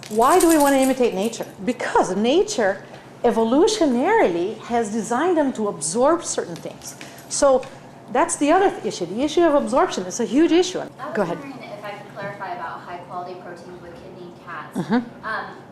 Why do we want to imitate nature? Because nature evolutionarily has designed them to absorb certain things. So that's the other issue. The issue of absorption is a huge issue. Go ahead. I was wondering if I could clarify about high quality proteins with kidney cats.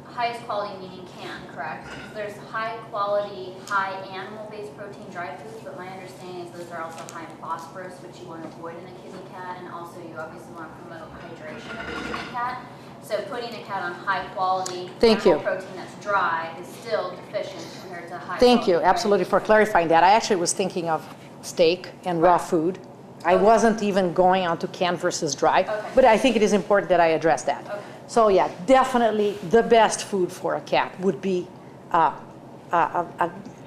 Highest quality meaning canned, correct? There's high quality, high animal-based protein dry foods, but my understanding is those are also high in phosphorus, which you want to avoid in a kidney cat, and also you obviously want to promote hydration of a kidney cat. So putting a cat on high quality animal protein that's dry is still deficient compared to high Thank you, quality, absolutely, for clarifying that. I actually was thinking of steak and raw food. I wasn't even going on to canned versus dry, but I think it is important that I address that. So yeah, definitely the best food for a cat would be a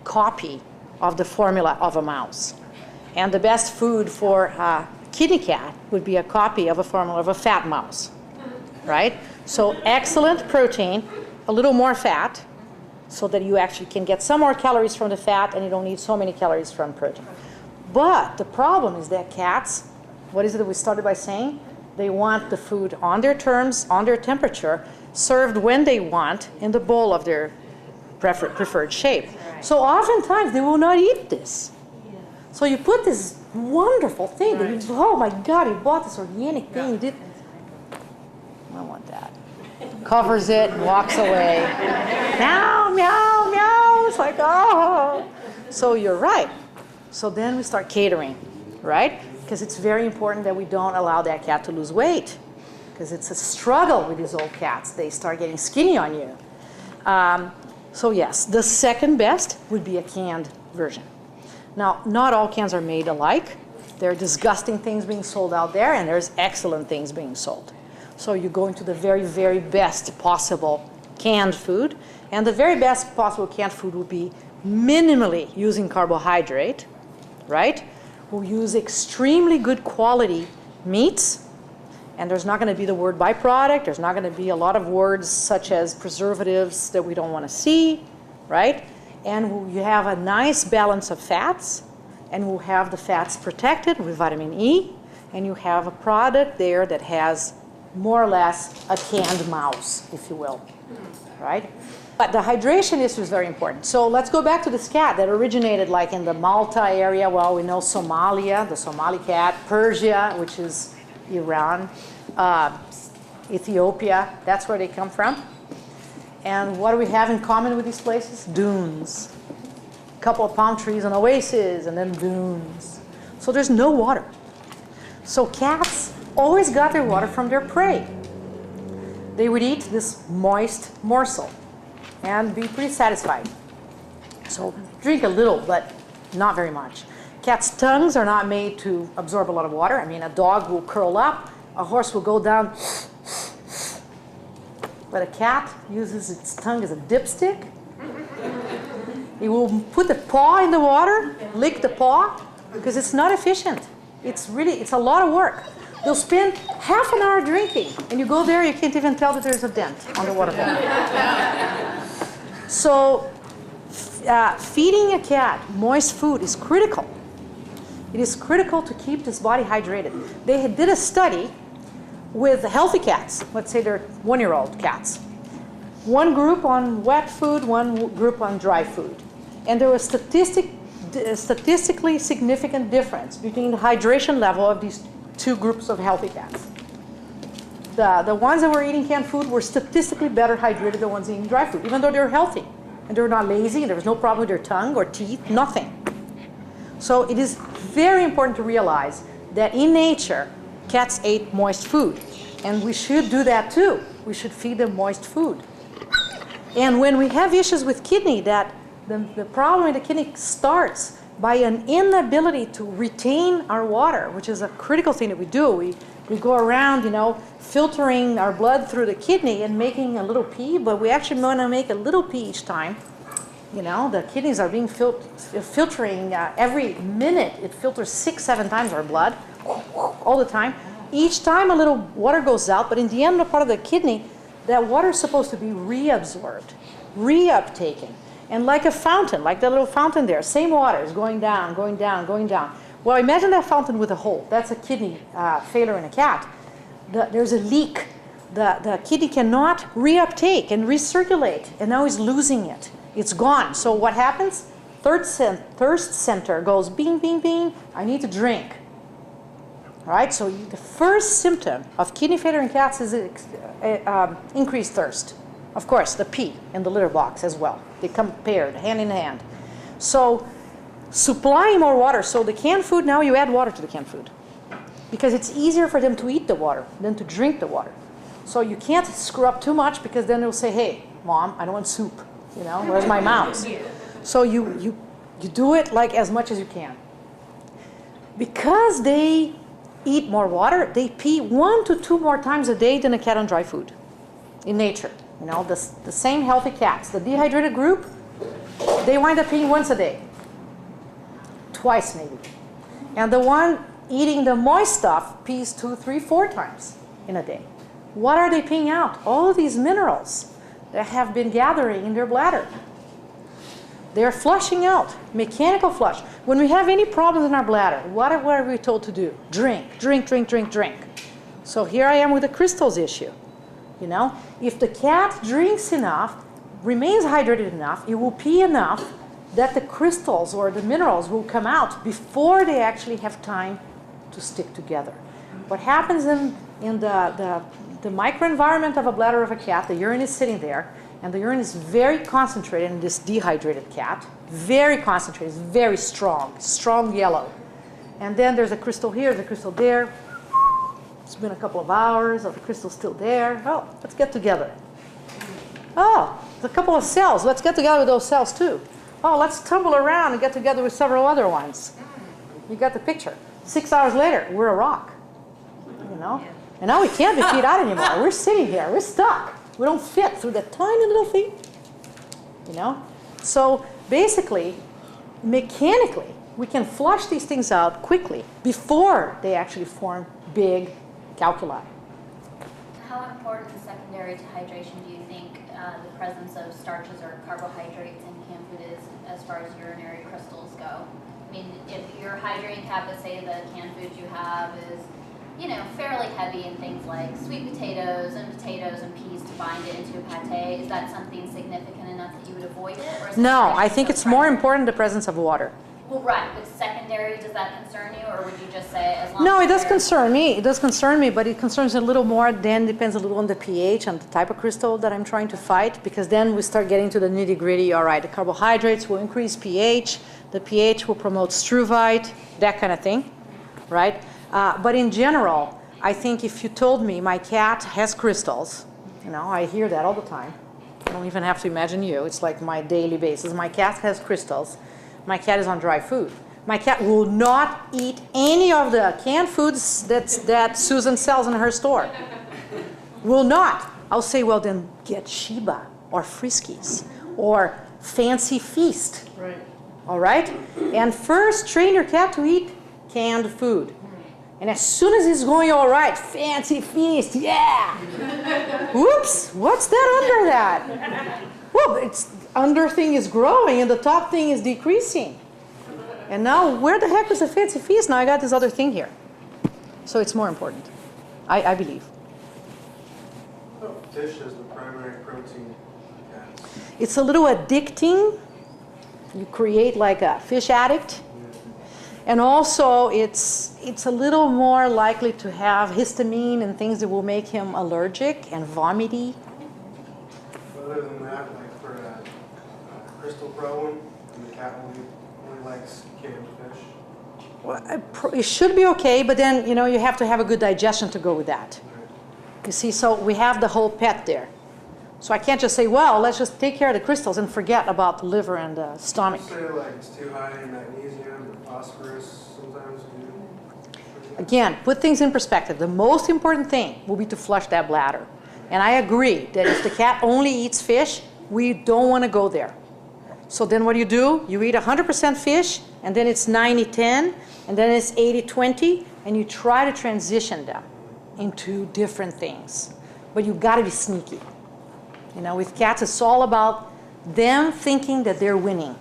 copy of the formula of a mouse. And the best food for a kidney cat would be a copy of a formula of a fat mouse, right? So excellent protein, a little more fat, so that you actually can get some more calories from the fat and you don't need so many calories from protein. But the problem is that cats, what is it that we started by saying? They want the food on their terms, on their temperature, served when they want in the bowl of their preferred shape. So oftentimes they will not eat this. So you put this wonderful thing that you, oh my God, you bought this organic thing, you did. I don't want that. Covers it and walks away. Meow, meow, meow. It's like, oh. So you're right. So then we start catering, right? Because it's very important that we don't allow that cat to lose weight. Because it's a struggle with these old cats. They start getting skinny on you. So yes, the second best would be a canned version. Now, not all cans are made alike. There are disgusting things being sold out there, and there's excellent things being sold. So you go into the very, very best possible canned food. And the very best possible canned food would be minimally using carbohydrate, right? We'll use extremely good quality meats. And there's not going to be the word byproduct. There's not going to be a lot of words such as preservatives that we don't want to see, right? And you have a nice balance of fats. And we'll have the fats protected with vitamin E. And you have a product there that has more or less a canned mouse, if you will, right? But the hydration issue is very important. So let's go back to this cat that originated like in the Malta area. Well, we know Somalia, the Somali cat, Persia, which is Iran, Ethiopia, that's where they come from. And what do we have in common with these places? Dunes. A couple of palm trees, an oasis, and then dunes. So there's no water. So cats always got their water from their prey. They would eat this moist morsel and be pretty satisfied. So drink a little, but not very much. Cats' tongues are not made to absorb a lot of water. I mean, a dog will curl up, a horse will go down, but a cat uses its tongue as a dipstick. It will put the paw in the water, lick the paw, because it's not efficient. It's a lot of work. They'll spend half an hour drinking, and you go there, you can't even tell that there's a dent on the water bottle. So feeding a cat moist food is critical. It is critical to keep this body hydrated. They did a study with healthy cats. Let's say they're one-year-old cats. One group on wet food, one group on dry food. And there was statistically significant difference between the hydration level of these two groups of healthy cats. The ones that were eating canned food were statistically better hydrated than the ones eating dry food, even though they're healthy. And they're not lazy, and there was no problem with their tongue or teeth, nothing. So it is very important to realize that in nature, cats ate moist food. And we should do that too. We should feed them moist food. And when we have issues with kidney, that the problem in the kidney starts by an inability to retain our water, which is a critical thing that we do. We go around, filtering our blood through the kidney and making a little pee, but we actually want to make a little pee each time. The kidneys are being filtering every minute. It filters 6-7 times our blood all the time. Each time a little water goes out, but in the end, the part of the kidney, that water is supposed to be reabsorbed, reuptaken. And like a fountain, like that little fountain there, same water is going down, going down, going down. Well, imagine that fountain with a hole. That's a kidney failure in a cat. There's a leak the kidney cannot reuptake and recirculate, and now he's losing it. It's gone. So what happens? Thirst center goes bing, bing, bing. I need to drink. All right, so the first symptom of kidney failure in cats is increased thirst. Of course, the pee in the litter box as well. They come paired, hand in hand. So supply more water. So the canned food, now you add water to the canned food, because it's easier for them to eat the water than to drink the water. So you can't screw up too much, because then they'll say, hey, Mom, I don't want soup. You know, where's my mouse? So you do it like as much as you can. Because they eat more water, they pee 1 to 2 more times a day than a cat on dry food in nature. You know, the same healthy cats. The dehydrated group, they wind up peeing once a day. Twice maybe. And the one eating the moist stuff pees 2, 3, 4 times in a day. What are they peeing out? All these minerals that have been gathering in their bladder. They're flushing out, mechanical flush. When we have any problems in our bladder, what are we told to do? Drink, drink, drink, drink, drink. So here I am with the crystals issue. You know, if the cat drinks enough, remains hydrated enough, it will pee enough that the crystals or the minerals will come out before they actually have time to stick together. What happens in the microenvironment of a bladder of a cat, the urine is sitting there, and the urine is very concentrated in this dehydrated cat. Very concentrated, it's very strong, strong yellow. And then there's a crystal here, there's a crystal there. It's been a couple of hours, the crystal's still there. Oh, let's get together. Oh, there's a couple of cells. Let's get together with those cells too. Oh, let's tumble around and get together with several other ones. You got the picture. 6 hours later, we're a rock. You know? And now we can't be peed out anymore. We're sitting here. We're stuck. We don't fit through that tiny little thing. You know? So basically, mechanically, we can flush these things out quickly before they actually form big calculi. How important secondary to hydration do you think the presence of starches or carbohydrates in canned food is as far as urinary crystals go? I mean, if you're hydrating cat, but say the canned food you have is, you know, fairly heavy in things like sweet potatoes and peas to bind it into a pate, is that something significant enough that you would avoid it? Or is No, I think it's more important the presence of water. Well, right, but secondary, does that concern you, or would you just say as long No, as it does they're- concern me. It does concern me, but it concerns a little more. Then depends a little on the pH and the type of crystal that I'm trying to fight, because then we start getting to the nitty gritty. All right, the carbohydrates will increase pH. The pH will promote struvite, that kind of thing, right? But in general, I think if you told me my cat has crystals, you know, I hear that all the time. I don't even have to imagine you. It's like my daily basis. My cat has crystals. My cat is on dry food. My cat will not eat any of the canned foods that Susan sells in her store. Will not. I'll say, well, then get Sheba or Friskies or Fancy Feast. Right. All right? And first, train your cat to eat canned food. And as soon as he's going all right, Fancy Feast, yeah! Whoops, what's that under that? Well, it's under thing is growing and the top thing is decreasing. And now, where the heck was the Fancy Feast? Now I got this other thing here. So it's more important, I believe. Fish is the primary protein. It's a little addicting. You create like a fish addict. And also, it's a little more likely to have histamine and things that will make him allergic and vomity. Other than that, like for a crystal problem, the cat only likes canned fish. Well, it should be okay, but then, you know, you have to have a good digestion to go with that. You see, so we have the whole pet there. So I can't just say, well, let's just take care of the crystals and forget about the liver and the stomach. Say like it's too high in magnesium or phosphorus sometimes. Again, put things in perspective. The most important thing will be to flush that bladder. And I agree that if the cat only eats fish, we don't want to go there. So then what do? You eat 100% fish, and then it's 90-10, and then it's 80-20, and you try to transition them into different things. But you got to be sneaky. You know, with cats, it's all about them thinking that they're winning.